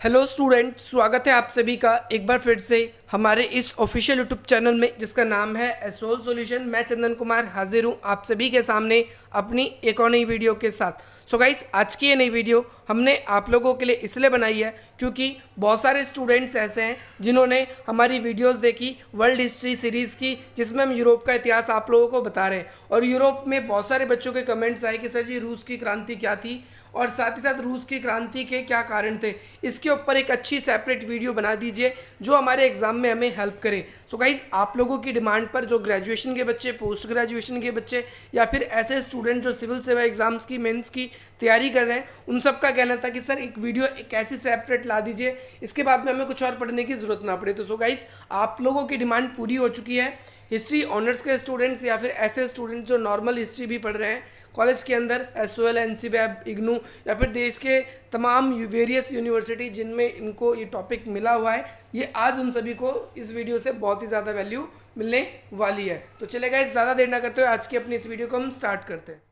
Hello student, स्वागत है आप सभी का एक बार फिर से हमारे इस ऑफिशियल यूट्यूब चैनल में जिसका नाम है एसोल सॉल्यूशन। मैं चंदन कुमार हाजिर हूँ आप सभी के सामने अपनी एक और नई वीडियो के साथ। सो गाइस, आज की ये नई वीडियो हमने आप लोगों के लिए इसलिए बनाई है क्योंकि बहुत सारे स्टूडेंट्स ऐसे हैं जिन्होंने हमारी वीडियोस देखी वर्ल्ड हिस्ट्री सीरीज़ की, जिसमें हम यूरोप का इतिहास आप लोगों को बता रहे हैं। और यूरोप में बहुत सारे बच्चों के कमेंट्स आए कि सर जी, रूस की क्रांति क्या थी और साथ ही साथ रूस की क्रांति के क्या कारण थे, इसके ऊपर एक अच्छी सेपरेट वीडियो बना दीजिए जो हमारे एग्जाम में हमें हेल्प करे। सो गाइज, आप लोगों की डिमांड पर जो ग्रेजुएशन के बच्चे, पोस्ट ग्रेजुएशन के बच्चे या फिर ऐसे स्टूडेंट जो सिविल सेवा एग्जाम्स की, मेंस की तैयारी कर रहे हैं, उन सब का कहना था कि सर एक वीडियो एक ऐसी सेपरेट ला दीजिए, इसके बाद में हमें कुछ और पढ़ने की जरूरत ना पड़े। तो सो गाइज, आप लोगों की डिमांड पूरी हो चुकी है। हिस्ट्री ऑनर्स के स्टूडेंट्स या फिर ऐसे स्टूडेंट्स जो नॉर्मल हिस्ट्री भी पढ़ रहे हैं कॉलेज के अंदर, एसओएल, एनसीवैब, इग्नू या फिर देश के तमाम वेरियस यूनिवर्सिटी जिनमें इनको ये टॉपिक मिला हुआ है, ये आज उन सभी को इस वीडियो से बहुत ही ज़्यादा वैल्यू मिलने वाली है। तो चलेगा, इस ज़्यादा देर ना करते हुए आज की अपनी इस वीडियो को हम स्टार्ट करते हैं।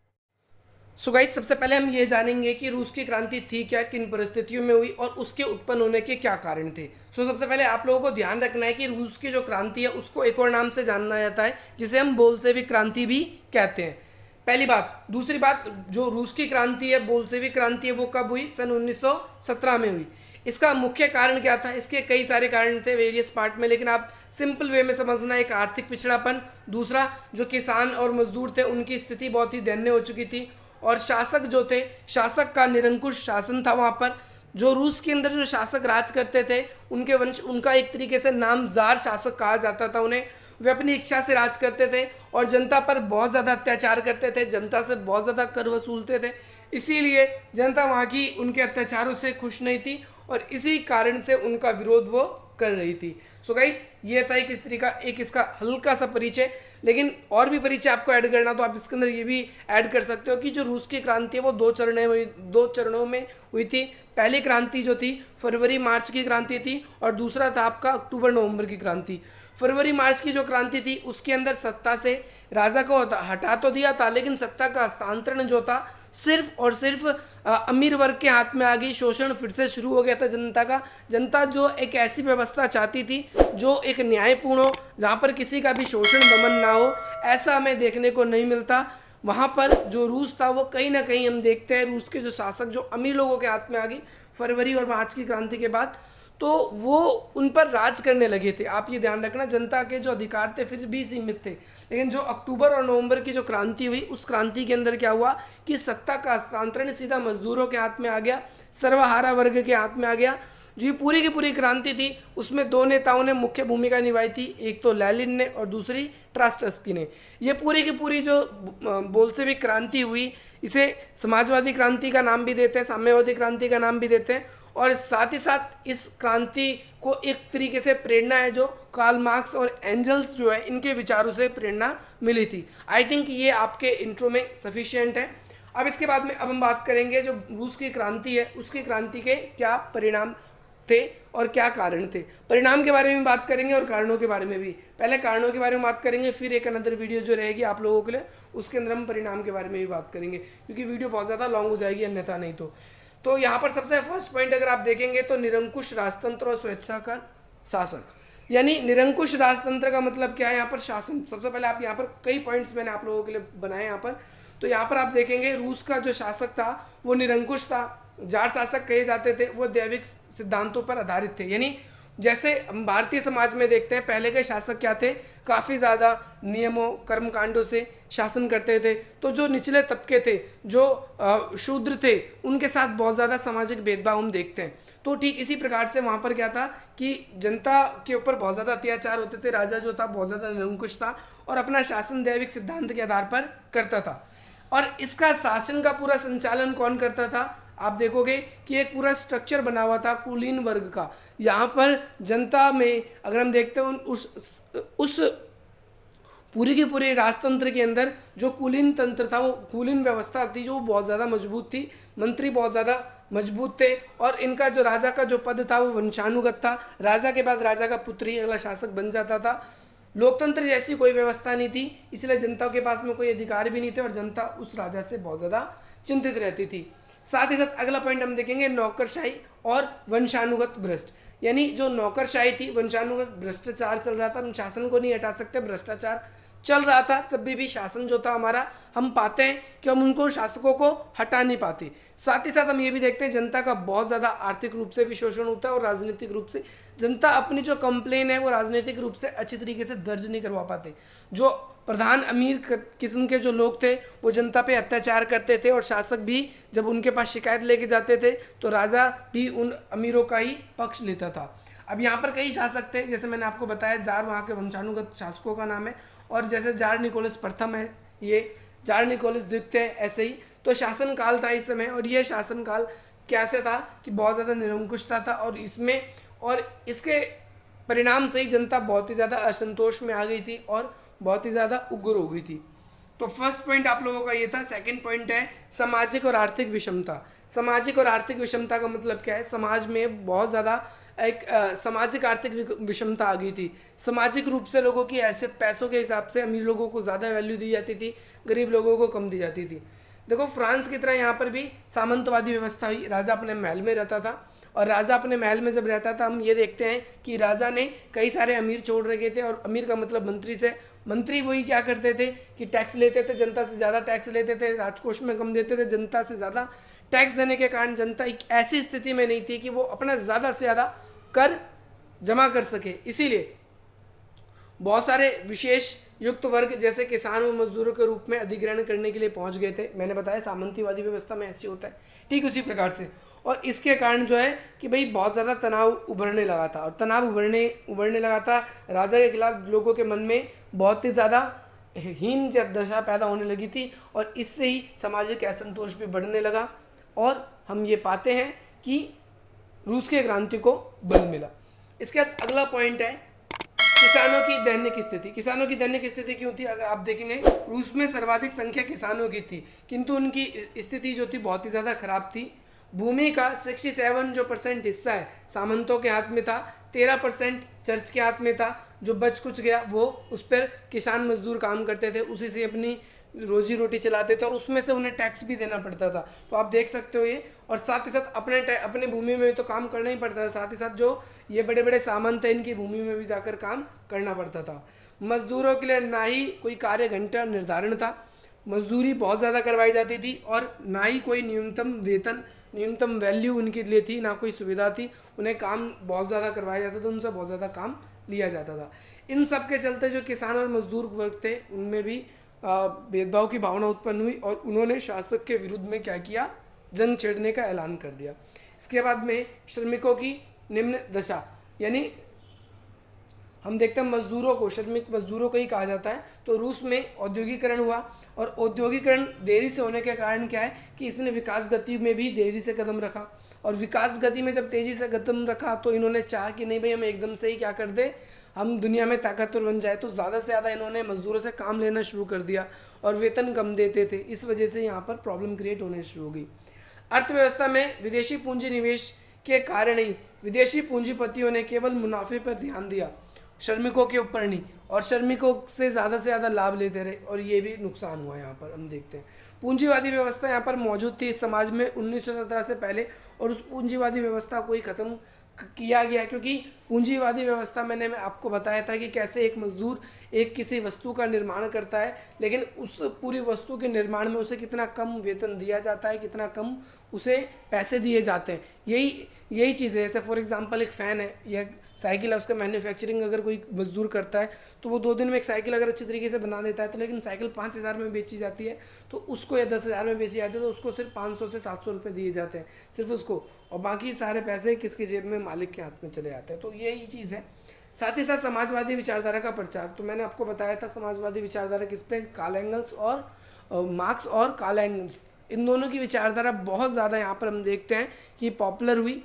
सो गाइस, सबसे पहले हम ये जानेंगे कि रूस की क्रांति थी क्या, किन परिस्थितियों में हुई और उसके उत्पन्न होने के क्या कारण थे। सबसे पहले आप लोगों को ध्यान रखना है कि रूस की जो क्रांति है उसको एक और नाम से जाना जाता है जिसे हम बोल्शेविक क्रांति भी कहते हैं। पहली बात। दूसरी बात, जो रूस की क्रांति है, बोल्शेविक क्रांति है, वो कब हुई? सन 1917 में हुई। इसका मुख्य कारण क्या था? इसके कई सारे कारण थे वेरियस पार्ट में, लेकिन आप सिंपल वे में समझना। एक आर्थिक पिछड़ापन, दूसरा जो किसान और मजदूर थे उनकी स्थिति बहुत ही दयनीय हो चुकी थी, और शासक जो थे, शासक का निरंकुश शासन था वहाँ पर। जो रूस के अंदर जो शासक राज करते थे उनके वंश, उनका एक तरीके से नामजार शासक कहा जाता था उन्हें। वे अपनी इच्छा से राज करते थे और जनता पर बहुत ज़्यादा अत्याचार करते थे, जनता से बहुत ज़्यादा कर वसूलते थे। इसीलिए जनता वहाँ की उनके अत्याचारों से खुश नहीं थी और इसी कारण से उनका विरोध वो कर रही थी। सो गाइस, ये था एक इस तरीका, एक इसका हल्का सा परिचय। लेकिन और भी परिचय आपको ऐड करना तो आप इसके अंदर ये भी ऐड कर सकते हो कि जो रूस की क्रांति है वो दो चरणों में हुई थी। पहली क्रांति जो थी फरवरी मार्च की क्रांति थी और दूसरा था आपका अक्टूबर नवंबर की क्रांति। फरवरी मार्च की जो क्रांति थी उसके अंदर सत्ता से राजा को हटा तो दिया था, लेकिन सत्ता का हस्तांतरण जो था सिर्फ और सिर्फ अमीर वर्ग के हाथ में आ गई। शोषण फिर से शुरू हो गया था जनता का। जनता जो एक ऐसी व्यवस्था चाहती थी जो एक न्यायपूर्ण हो, जहाँ पर किसी का भी शोषण दमन ना हो, ऐसा हमें देखने को नहीं मिलता। वहाँ पर जो रूस था वो कहीं ना कहीं हम देखते हैं रूस के जो शासक जो अमीर लोगों के हाथ में आ गई फरवरी और मार्च की क्रांति के बाद, तो वो उन पर राज करने लगे थे। आप ये ध्यान रखना, जनता के जो अधिकार थे फिर भी सीमित थे। लेकिन जो अक्टूबर और नवंबर की जो क्रांति हुई उस क्रांति के अंदर क्या हुआ कि सत्ता का हस्तांतरण सीधा मजदूरों के हाथ में आ गया, सर्वहारा वर्ग के हाथ में आ गया। जो ये पूरी की पूरी क्रांति थी उसमें दो नेताओं ने मुख्य भूमिका निभाई थी, एक तो लेनिन ने और दूसरी ट्रास्टस्की ने। ये पूरी की पूरी जो बोल्शेविक क्रांति हुई, इसे समाजवादी क्रांति का नाम भी देते हैं, साम्यवादी क्रांति का नाम भी देते हैं। और साथ ही साथ इस क्रांति को एक तरीके से प्रेरणा है जो कार्ल मार्क्स और एंजल्स जो है इनके विचारों से प्रेरणा मिली थी। आई थिंक ये आपके इंट्रो में सफिशिएंट है। अब इसके बाद में अब हम बात करेंगे जो रूस की क्रांति है उसकी क्रांति के क्या परिणाम थे और क्या कारण थे। परिणाम के बारे में बात करेंगे और कारणों के बारे में भी। पहले कारणों के बारे में बात करेंगे, फिर एक अनदर वीडियो जो रहेगी आप लोगों के लिए उसके अंदर हम परिणाम के बारे में भी बात करेंगे, क्योंकि वीडियो बहुत ज़्यादा लॉन्ग हो जाएगी अन्यथा नहीं तो यहाँ पर सबसे फर्स्ट पॉइंट अगर आप देखेंगे तो निरंकुश राजतंत्र और स्वेच्छा का शासक, यानी निरंकुश राजतंत्र का मतलब क्या है? यहाँ पर शासन। सबसे पहले आप यहाँ पर कई पॉइंट्स मैंने आप लोगों के लिए बनाए यहाँ पर। तो यहाँ पर आप देखेंगे रूस का जो शासक था वो निरंकुश था। जार शासक कहे जाते थे, वो दैविक सिद्धांतों पर आधारित थे। यानी जैसे हम भारतीय समाज में देखते हैं पहले के शासक क्या थे, काफ़ी ज़्यादा नियमों कर्मकांडों से शासन करते थे। तो जो निचले तबके थे, जो शूद्र थे, उनके साथ बहुत ज़्यादा सामाजिक भेदभाव हम देखते हैं। तो ठीक इसी प्रकार से वहाँ पर क्या था कि जनता के ऊपर बहुत ज़्यादा अत्याचार होते थे। राजा जो था बहुत ज़्यादा निरंकुश था और अपना शासन दैविक सिद्धांत के आधार पर करता था। और इसका शासन का पूरा संचालन कौन करता था? आप देखोगे कि एक पूरा स्ट्रक्चर बना हुआ था कुलीन वर्ग का। यहाँ पर जनता में अगर हम देखते हैं उस पूरी की पूरी राजतंत्र के अंदर जो कुलीन तंत्र था, वो कुलीन व्यवस्था थी जो बहुत ज़्यादा मजबूत थी। मंत्री बहुत ज़्यादा मजबूत थे और इनका जो राजा का जो पद था वो वंशानुगत था। राजा के बाद राजा का पुत्र ही अगला शासक बन जाता था। लोकतंत्र जैसी कोई व्यवस्था नहीं थी, इसलिए जनता के पास में कोई अधिकार भी नहीं थे और जनता उस राजा से बहुत ज़्यादा चिंतित रहती थी। साथ ही साथ अगला पॉइंट हम देखेंगे नौकरशाही और वंशानुगत भ्रष्ट, यानी जो नौकरशाही थी, वंशानुगत भ्रष्टाचार चल रहा था, हम शासन को नहीं हटा सकते, भ्रष्टाचार चल रहा था तब भी शासन जो था हमारा, हम पाते हैं कि हम उनको शासकों को हटा नहीं पाते। साथ ही साथ हम ये भी देखते हैं जनता का बहुत ज़्यादा आर्थिक रूप से भी शोषण होता है और राजनीतिक रूप से जनता अपनी जो कंप्लेन है वो राजनीतिक रूप से अच्छी तरीके से दर्ज नहीं करवा पाते। जो प्रधान अमीर किस्म के जो लोग थे वो जनता पे अत्याचार करते थे और शासक भी जब उनके पास शिकायत लेके जाते थे तो राजा भी उन अमीरों का ही पक्ष लेता था। अब यहाँ पर कई शासक थे, जैसे मैंने आपको बताया जार वहाँ के वंशानुगत शासकों का नाम है, और जैसे जार निकोलस प्रथम है, ये जार निकोलस द्वितीय, ऐसे ही तो शासनकाल था इस समय। और ये शासनकाल कैसे था कि बहुत ज़्यादा निरंकुशता था और इसके परिणाम से ही जनता बहुत ही ज़्यादा असंतोष में आ गई थी और बहुत ही ज़्यादा उग्र हो गई थी। तो फर्स्ट पॉइंट आप लोगों का ये था। सेकंड पॉइंट है सामाजिक और आर्थिक विषमता। सामाजिक और आर्थिक विषमता का मतलब क्या है? समाज में बहुत ज़्यादा एक सामाजिक आर्थिक विषमता आ गई थी। सामाजिक रूप से लोगों की हैसियत पैसों के हिसाब से अमीर लोगों को ज़्यादा वैल्यू दी जाती थी, गरीब लोगों को कम दी जाती थी। देखो फ्रांस की तरह यहाँ पर भी सामंतवादी व्यवस्था हुई। राजा अपने महल में रहता था और राजा अपने महल में जब रहता था हम ये देखते हैं कि राजा ने कई सारे अमीर छोड़ रखे थे, और अमीर का मतलब मंत्री से। मंत्री वही क्या करते थे कि टैक्स लेते थे, जनता से ज़्यादा टैक्स लेते थे, राजकोष में कम देते थे, जनता से ज़्यादा टैक्स देने के कारण जनता एक ऐसी स्थिति में नहीं थी कि वो अपना ज़्यादा से ज़्यादा कर जमा कर सके। इसीलिए बहुत सारे विशेष युक्त वर्ग जैसे किसान व मजदूरों के रूप में अधिग्रहण करने के लिए पहुंच गए थे। मैंने बताया सामंतीवादी व्यवस्था में ऐसे होता है, ठीक उसी प्रकार से। और इसके कारण जो है कि भाई बहुत ज़्यादा तनाव उभरने लगा था, और तनाव उभरने लगा था। राजा के खिलाफ लोगों के मन में बहुत ही ज़्यादा हीन दशा पैदा होने लगी थी, और इससे ही सामाजिक असंतोष भी बढ़ने लगा। और हम ये पाते हैं कि रूस के क्रांति को बल मिला। इसके बाद अगला पॉइंट है किसानों की दैनिक स्थिति। किसानों की दैनिक स्थिति क्यों थी? अगर आप देखेंगे रूस में सर्वाधिक संख्या किसानों की थी, किंतु उनकी स्थिति जो थी बहुत ही ज़्यादा खराब थी। भूमि का 67% हिस्सा है सामंतों के हाथ में था, 13% चर्च के हाथ में था। जो बच कुछ गया वो उस पर किसान मजदूर काम करते थे, उसी से अपनी रोजी रोटी चलाते थे, और उसमें से उन्हें टैक्स भी देना पड़ता था। तो आप देख सकते हो ये। और साथ ही साथ अपने भूमि में तो काम करना ही पड़ता था, साथ ही साथ जो ये बड़े बड़े सामंत हैं इनकी भूमि में भी जाकर काम करना पड़ता था। मजदूरों के लिए ना ही कोई कार्य घंटा निर्धारण था, मजदूरी बहुत ज़्यादा करवाई जाती थी, और ना ही कोई न्यूनतम वेतन, न्यूनतम वैल्यू उनके लिए थी, ना कोई सुविधा थी। उन्हें काम बहुत ज़्यादा करवाया जाता था, उनसे बहुत ज़्यादा काम लिया जाता था। इन सब के चलते जो किसान और मजदूर वर्ग थे उनमें भी भेदभाव की भावना उत्पन्न हुई, और उन्होंने शासक के विरुद्ध में क्या किया? जंग छेड़ने का ऐलान कर दिया। इसके बाद में श्रमिकों की निम्न दशा, यानी हम देखते हैं मजदूरों को, श्रमिक मजदूरों को ही कहा जाता है। तो रूस में औद्योगिकरण हुआ, और औद्योगिकरण देरी से होने के कारण क्या है कि इसने विकास गति में भी देरी से कदम रखा, और विकास गति में जब तेज़ी से कदम रखा तो इन्होंने चाहा कि नहीं भाई हम एकदम से ही क्या कर दे, हम दुनिया में ताकतवर बन जाए। तो ज़्यादा से ज़्यादा इन्होंने मजदूरों से काम लेना शुरू कर दिया, और वेतन कम देते थे। इस वजह से यहाँ पर प्रॉब्लम क्रिएट होने शुरू हो गई। अर्थव्यवस्था में विदेशी पूंजी निवेश के कारण ही विदेशी पूंजीपतियों ने केवल मुनाफे पर ध्यान दिया, श्रमिकों के ऊपर नहीं, और श्रमिकों से ज़्यादा लाभ लेते रहे, और ये भी नुकसान हुआ। यहाँ पर हम देखते हैं पूंजीवादी व्यवस्था यहाँ पर मौजूद थी इस समाज में 1917 से पहले, और उस पूंजीवादी व्यवस्था को ही ख़त्म किया गया, क्योंकि पूंजीवादी व्यवस्था मैं आपको बताया था कि कैसे एक मजदूर एक किसी वस्तु का निर्माण करता है, लेकिन उस पूरी वस्तु के निर्माण में उसे कितना कम वेतन दिया जाता है, कितना कम उसे पैसे दिए जाते हैं। यही चीज़ है। जैसे फॉर एग्जांपल एक फ़ैन है या साइकिल है, उसका मैन्युफैक्चरिंग अगर कोई मजदूर करता है तो वो 2 दिन में एक साइकिल अगर अच्छी तरीके से बना देता है, तो लेकिन साइकिल 5,000 में बेची जाती है तो उसको, या 10,000 में बेची जाती है तो उसको सिर्फ 500 से 700 रुपये दिए जाते हैं सिर्फ उसको, और बाकी सारे पैसे किसकी जेब में? मालिक के हाथ में चले जाते हैं। तो यही चीज़ है। साथ ही साथ समाजवादी विचारधारा का प्रचार, तो मैंने आपको बताया था समाजवादी विचारधारा किस पे? कार्ल एंगल्स और मार्क्स और कार्ल एंगल्स, इन दोनों की विचारधारा बहुत ज़्यादा यहाँ पर हम देखते हैं कि पॉपुलर हुई,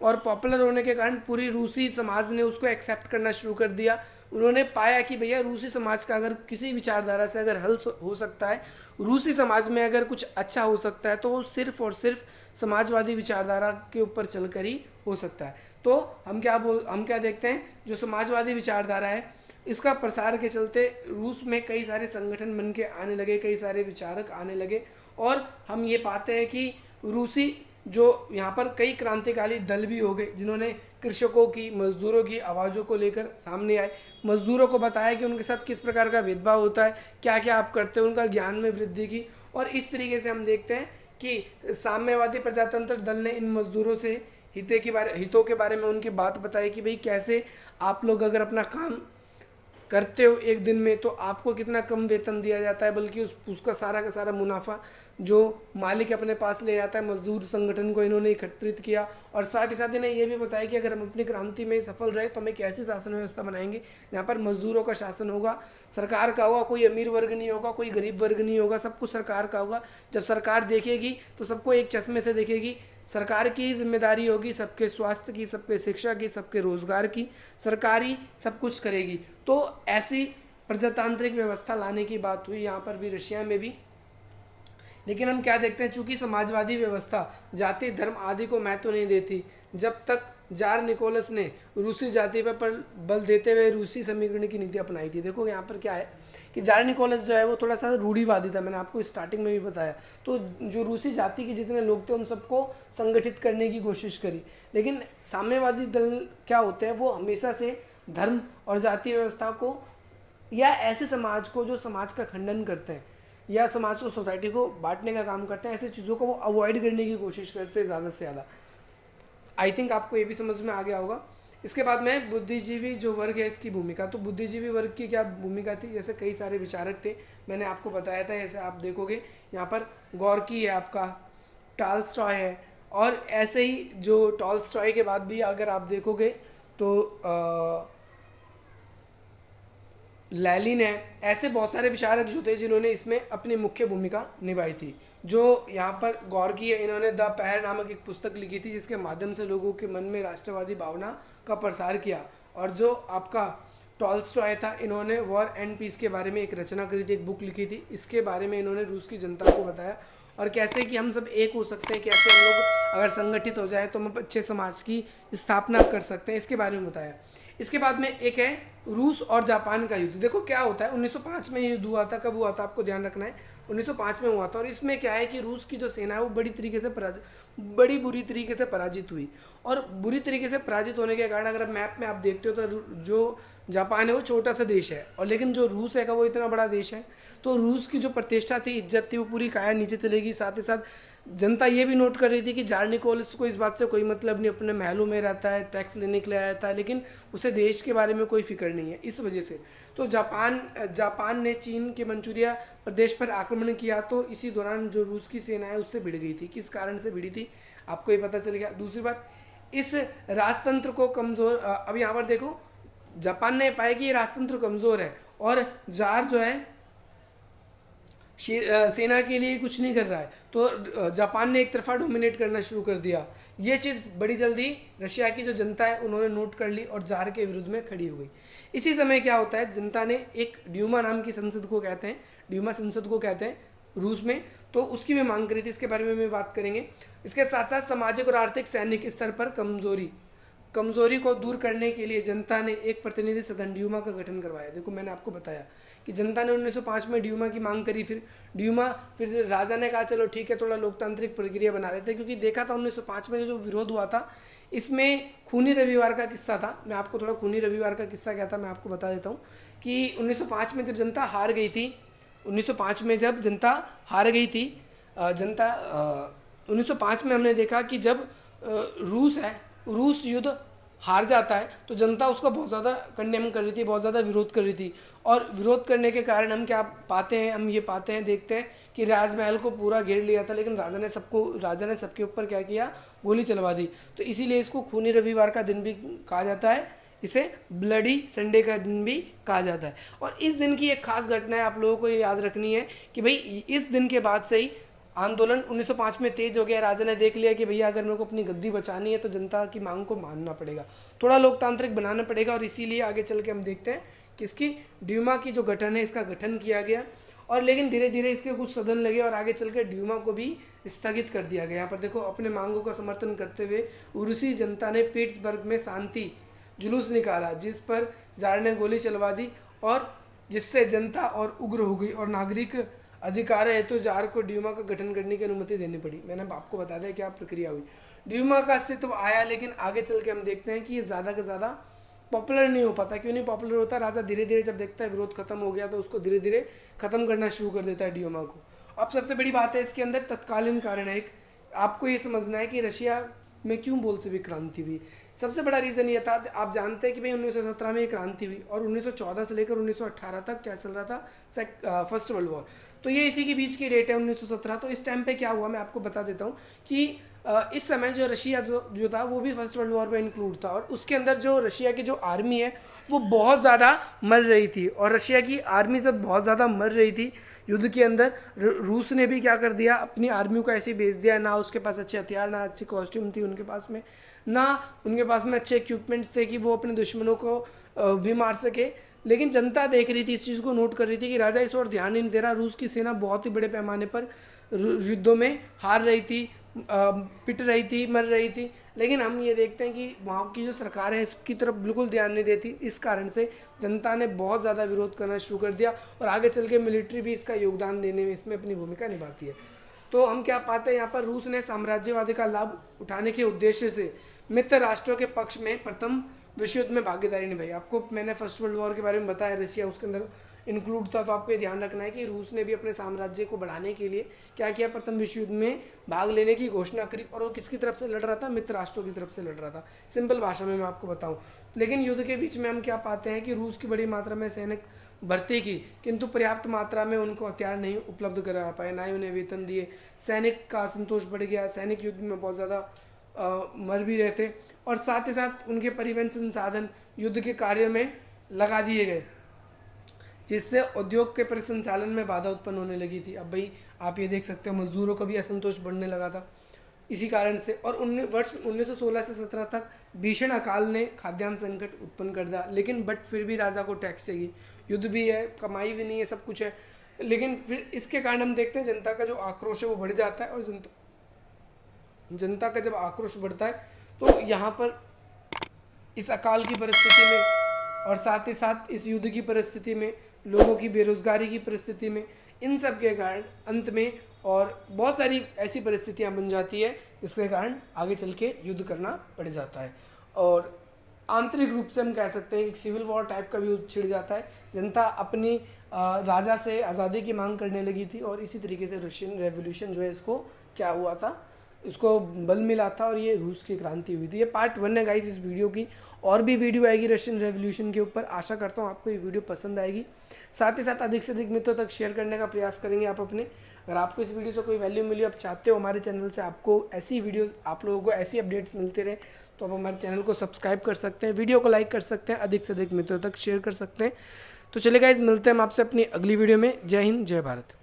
और पॉपुलर होने के कारण पूरी रूसी समाज ने उसको एक्सेप्ट करना शुरू कर दिया। उन्होंने पाया कि भैया रूसी समाज का अगर किसी विचारधारा से अगर हल हो सकता है, रूसी समाज में अगर कुछ अच्छा हो सकता है, तो वो सिर्फ और सिर्फ समाजवादी विचारधारा के ऊपर चलकर ही हो सकता है। तो हम क्या देखते हैं, जो समाजवादी विचारधारा है इसका प्रसार के चलते रूस में कई सारे संगठन बन के आने लगे, कई सारे विचारक आने लगे, और हम ये पाते हैं कि रूसी जो यहाँ पर कई क्रांतिकारी दल भी हो गए जिन्होंने कृषकों की, मजदूरों की आवाज़ों को लेकर सामने आए, मजदूरों को बताया कि उनके साथ किस प्रकार का भेदभाव होता है, क्या क्या आप करते हो, उनका ज्ञान में वृद्धि की। और इस तरीके से हम देखते हैं कि साम्यवादी प्रजातंत्र दल ने इन मजदूरों से हितों के बारे में उनकी बात बताई कि भाई कैसे आप लोग अगर अपना काम करते हो एक दिन में तो आपको कितना कम वेतन दिया जाता है, बल्कि उसका सारा का सारा मुनाफा जो मालिक अपने पास ले जाता है। मजदूर संगठन को इन्होंने एकत्रित किया और साथ ही साथ इन्हें ये भी बताया कि अगर हम अपनी क्रांति में सफल रहे तो हम एक ऐसी शासन व्यवस्था बनाएंगे जहाँ पर मजदूरों का शासन होगा, सरकार का होगा, कोई अमीर वर्ग नहीं होगा, कोई गरीब वर्ग नहीं होगा, सब कुछ सरकार का होगा। जब सरकार देखेगी तो सबको एक चश्मे से देखेगी। सरकार की जिम्मेदारी होगी सबके स्वास्थ्य की, सबके शिक्षा की, सबके रोजगार की, सरकारी सब कुछ करेगी। तो ऐसी प्रजातांत्रिक व्यवस्था लाने की बात हुई यहाँ पर भी, रशिया में भी। लेकिन हम क्या देखते हैं, चूंकि समाजवादी व्यवस्था जाति धर्म आदि को महत्व नहीं देती, जब तक जार निकोलस ने रूसी जाति पर बल देते हुए रूसी समीकरण की नीति अपनाई थी। देखो यहाँ पर क्या है कि जार निकोलस जो है वो थोड़ा सा रूढ़िवादी था, मैंने आपको स्टार्टिंग में भी बताया। तो जो रूसी जाति के जितने लोग थे उन सबको संगठित करने की कोशिश करी। लेकिन साम्यवादी दल क्या होते हैं, वो हमेशा से धर्म और जातीय व्यवस्था को या ऐसे समाज को जो समाज का खंडन करते हैं या समाज को, सोसाइटी को बांटने का काम करते हैं, ऐसी चीज़ों को वो अवॉइड करने की कोशिश करते हैं ज़्यादा से ज़्यादा। आई थिंक आपको ये भी समझ में आ गया होगा। इसके बाद में बुद्धिजीवी जो वर्ग है इसकी भूमिका, तो बुद्धिजीवी वर्ग की क्या भूमिका थी, जैसे कई सारे विचारक थे, मैंने आपको बताया था। जैसे आप देखोगे यहाँ पर गॉर्की है, आपका टॉल्स्टॉय है, और ऐसे ही जो टॉल्स्टॉय के बाद भी अगर आप देखोगे तो लैलिन है, ऐसे बहुत सारे विचारक जो थे जिन्होंने इसमें अपनी मुख्य भूमिका निभाई थी। जो यहाँ पर गॉर्की है, इन्होंने द पैर नामक एक पुस्तक लिखी थी जिसके माध्यम से लोगों के मन में राष्ट्रवादी भावना का प्रसार किया। और जो आपका टॉल्स्टॉय था, इन्होंने वॉर एंड पीस के बारे में एक रचना करी थी, एक बुक लिखी थी। इसके बारे में इन्होंने रूस की जनता को बताया और कैसे कि हम सब एक हो सकते हैं, कैसे हम लोग अगर संगठित हो जाए तो हम अच्छे समाज की स्थापना कर सकते हैं, इसके बारे में बताया। इसके बाद में एक है रूस और जापान का युद्ध। देखो क्या होता है, 1905 में युद्ध हुआ था। कब हुआ था आपको ध्यान रखना है, 1905 में हुआ था। और इसमें क्या है कि रूस की जो सेना है वो बड़ी बुरी तरीके से पराजित हुई। और बुरी तरीके से पराजित होने के कारण अगर मैप में आप देखते हो तो जो जापान है वो छोटा सा देश है, और लेकिन जो रूस है वो इतना बड़ा देश है। तो रूस की जो प्रतिष्ठा थी, इज्जत थी, वो पूरी काया नीचे चलेगी। साथ ही साथ जनता ये भी नोट कर रही थी कि जार निकोलस को इस बात से कोई मतलब नहीं, अपने महलों में रहता है, टैक्स लेने के लिए आया था, लेकिन उसे देश के बारे में कोई फिक्र नहीं है। इस वजह से तो जापान ने चीन के मंचूरिया प्रदेश पर आक्रमण किया। तो इसी दौरान जो रूस की सेना है उससे भिड़ गई थी। किस कारण से भिड़ी थी आपको ये पता चल गया। दूसरी बात, इस राजतंत्र को कमज़ोर, अब यहाँ पर देखो जापान ने पाया कि ये राजतंत्र कमज़ोर है और जार जो है सेना के लिए कुछ नहीं कर रहा है, तो जापान ने एक तरफा डोमिनेट करना शुरू कर दिया। ये चीज़ बड़ी जल्दी रशिया की जो जनता है उन्होंने नोट कर ली और जार के विरुद्ध में खड़ी हो गई। इसी समय क्या होता है, जनता ने एक ड्यूमा नाम की संसद को कहते हैं, ड्यूमा संसद को कहते हैं रूस में, तो उसकी भी मांग करी थी। इसके बारे में भी बात करेंगे। इसके साथ साथ सामाजिक और आर्थिक सैनिक स्तर पर कमजोरी को दूर करने के लिए जनता ने एक प्रतिनिधि सदन ड्यूमा का गठन करवाया। देखो मैंने आपको बताया कि जनता ने 1905 में ड्यूमा की मांग करी। फिर राजा ने कहा चलो ठीक है, थोड़ा लोकतांत्रिक प्रक्रिया बना देते हैं, क्योंकि देखा था 1905 में जो विरोध हुआ था इसमें खूनी रविवार का किस्सा था। मैं आपको थोड़ा खूनी रविवार का किस्सा क्या था मैं आपको बता देता हूँ कि 1905 में जब जनता हार गई थी, 1905 में जब जनता हार गई थी, 1905 में हमने देखा कि जब रूस युद्ध हार जाता है तो जनता उसका बहुत ज़्यादा कंडेम कर रही थी, बहुत ज़्यादा विरोध कर रही थी। और विरोध करने के कारण हम ये पाते हैं देखते हैं कि राजमहल को पूरा घेर लिया था, लेकिन राजा ने सबके ऊपर क्या किया, गोली चलवा दी। तो इसीलिए इसको खूनी रविवार का दिन भी कहा जाता है, इसे ब्लडी संडे का दिन भी कहा जाता है। और इस दिन की एक खास घटना है, आप लोगों को ये याद रखनी है कि भाई इस दिन के बाद से ही आंदोलन 1905 में तेज हो गया। राजा ने देख लिया कि भैया अगर मेरे को अपनी गद्दी बचानी है तो जनता की मांग को मानना पड़ेगा, थोड़ा लोकतांत्रिक बनाना पड़ेगा। और इसीलिए आगे चल के हम देखते हैं कि इसकी ड्यूमा की जो गठन है इसका गठन किया गया। और लेकिन धीरे धीरे इसके कुछ सदन लगे और आगे चल के ड्यूमा को भी स्थगित कर दिया गया। यहाँ पर देखो अपने मांगों का समर्थन करते हुए रूसी जनता ने पीट्सबर्ग में शांति जुलूस निकाला, जिस पर जार ने गोली चलवा दी और जिससे जनता और उग्र हो गई और नागरिक अधिकार है तो जार को ड्यूमा का गठन करने की अनुमति देनी पड़ी। मैंने आपको बता दिया क्या प्रक्रिया हुई। ड्यूमा का अस्तित्व तो आया, लेकिन आगे चल के हम देखते हैं कि ये ज़्यादा से ज़्यादा पॉपुलर नहीं हो पाता। क्यों नहीं पॉपुलर होता? राजा धीरे धीरे जब देखता है विरोध खत्म हो गया तो उसको धीरे धीरे खत्म करना शुरू कर देता है ड्यूमा को। अब सबसे बड़ी बात है इसके अंदर तत्कालीन कारण है। एक आपको ये समझना है कि रशिया में क्यों बोल्शेविक क्रांति हुई। सबसे बड़ा रीज़न ये था, आप जानते हैं कि भाई 1917 में ये क्रांति हुई और 1914 से लेकर 1918 तक क्या चल रहा था, फर्स्ट वर्ल्ड वॉर। तो ये इसी के बीच की डेट है 1917। तो इस टाइम पे क्या हुआ मैं आपको बता देता हूँ कि इस समय जो रशिया जो था वो भी फर्स्ट वर्ल्ड वॉर में इंक्लूड था, और उसके अंदर जो रशिया की जो आर्मी है वो बहुत ज़्यादा मर रही थी। और रशिया की आर्मी जब बहुत ज़्यादा मर रही थी युद्ध के अंदर, रूस ने भी क्या कर दिया, अपनी आर्मी को ऐसे ही भेज दिया। ना उसके पास अच्छे हथियार, ना अच्छी कॉस्ट्यूम थी उनके पास में, ना उनके पास में अच्छे इक्विपमेंट्स थे कि वो अपने दुश्मनों को भी मार सके। लेकिन जनता देख रही थी, इस चीज़ को नोट कर रही थी कि राजा इस ओर ध्यान ही नहीं दे रहा। रूस की सेना बहुत ही बड़े पैमाने पर युद्धों में हार रही थी, पिट रही थी, मर रही थी। लेकिन हम ये देखते हैं कि वहाँ की जो सरकार है इसकी तरफ बिल्कुल ध्यान नहीं देती। इस कारण से जनता ने बहुत ज़्यादा विरोध करना शुरू कर दिया, और आगे चल के मिलिट्री भी इसका योगदान देने में इसमें अपनी भूमिका निभाती है। तो हम क्या पाते हैं यहाँ पर, रूस ने साम्राज्यवादी का लाभ उठाने के उद्देश्य से मित्र राष्ट्रों के पक्ष में प्रथम विश्व युद्ध में भागीदारी निभाई। आपको मैंने फर्स्ट वर्ल्ड वॉर के बारे में बताया, रशिया उसके अंदर इंक्लूड था। तो आपको ये ध्यान रखना है कि रूस ने भी अपने साम्राज्य को बढ़ाने के लिए क्या किया, प्रथम विश्व युद्ध में भाग लेने की घोषणा करी। और वो किसकी तरफ से लड़ रहा था? मित्र राष्ट्रों की तरफ से लड़ रहा था, सिंपल भाषा में मैं आपको बताऊं। लेकिन युद्ध के बीच में हम क्या पाते हैं कि रूस की बड़ी मात्रा में सैनिक भर्ती की, किंतु पर्याप्त मात्रा में उनको हथियार नहीं उपलब्ध करा पाए, ना ही उन्हें वेतन दिए। सैनिक का असंतोष बढ़ गया, सैनिक युद्ध में बहुत ज़्यादा मर भी रहे थे, और साथ ही साथ उनके परिवहन संसाधन युद्ध के कार्य में लगा दिए गए, जिससे उद्योग के परिसंचालन में बाधा उत्पन्न होने लगी थी। अब भाई आप ये देख सकते हो मजदूरों का भी असंतोष बढ़ने लगा था इसी कारण से। और वर्ष 1916 से 17 तक भीषण अकाल ने खाद्यान्न संकट उत्पन्न कर दिया। लेकिन बट फिर भी राजा को टैक्स चाहिए, युद्ध भी है, कमाई भी नहीं है, सब कुछ है। लेकिन फिर इसके कारण हम देखते हैं जनता का जो आक्रोश है वो बढ़ जाता है, और जनता का जब आक्रोश बढ़ता है तो यहाँ पर इस अकाल की परिस्थिति में और साथ ही साथ इस युद्ध की परिस्थिति में, लोगों की बेरोजगारी की परिस्थिति में, इन सब के कारण अंत में और बहुत सारी ऐसी परिस्थितियां बन जाती है जिसके कारण आगे चल के युद्ध करना पड़ जाता है। और आंतरिक रूप से हम कह सकते हैं कि सिविल वॉर टाइप का भी युद्ध छिड़ जाता है। जनता अपनी राजा से आज़ादी की मांग करने लगी थी, और इसी तरीके से रशियन रेवोल्यूशन जो है इसको क्या हुआ था, इसको बल मिला था, और ये रूस की क्रांति हुई थी। ये पार्ट 1 है गाइस इस वीडियो की। और भी वीडियो आएगी रशियन रेवोल्यूशन के ऊपर। आशा करता हूँ आपको ये वीडियो पसंद आएगी। साथ ही साथ अधिक से अधिक मित्रों तक शेयर करने का प्रयास करेंगे आप अपने। अगर आपको इस वीडियो से कोई वैल्यू मिली, आप चाहते हो हमारे चैनल से आपको ऐसी वीडियोस, आप लोगों को ऐसी अपडेट्स मिलते रहे, तो आप हमारे चैनल को सब्सक्राइब कर सकते हैं, वीडियो को लाइक कर सकते हैं, अधिक से अधिक मित्रों तक शेयर कर सकते हैं। तो चलिए गाइस, मिलते हैं हम आपसे अपनी अगली वीडियो में। जय हिंद, जय भारत।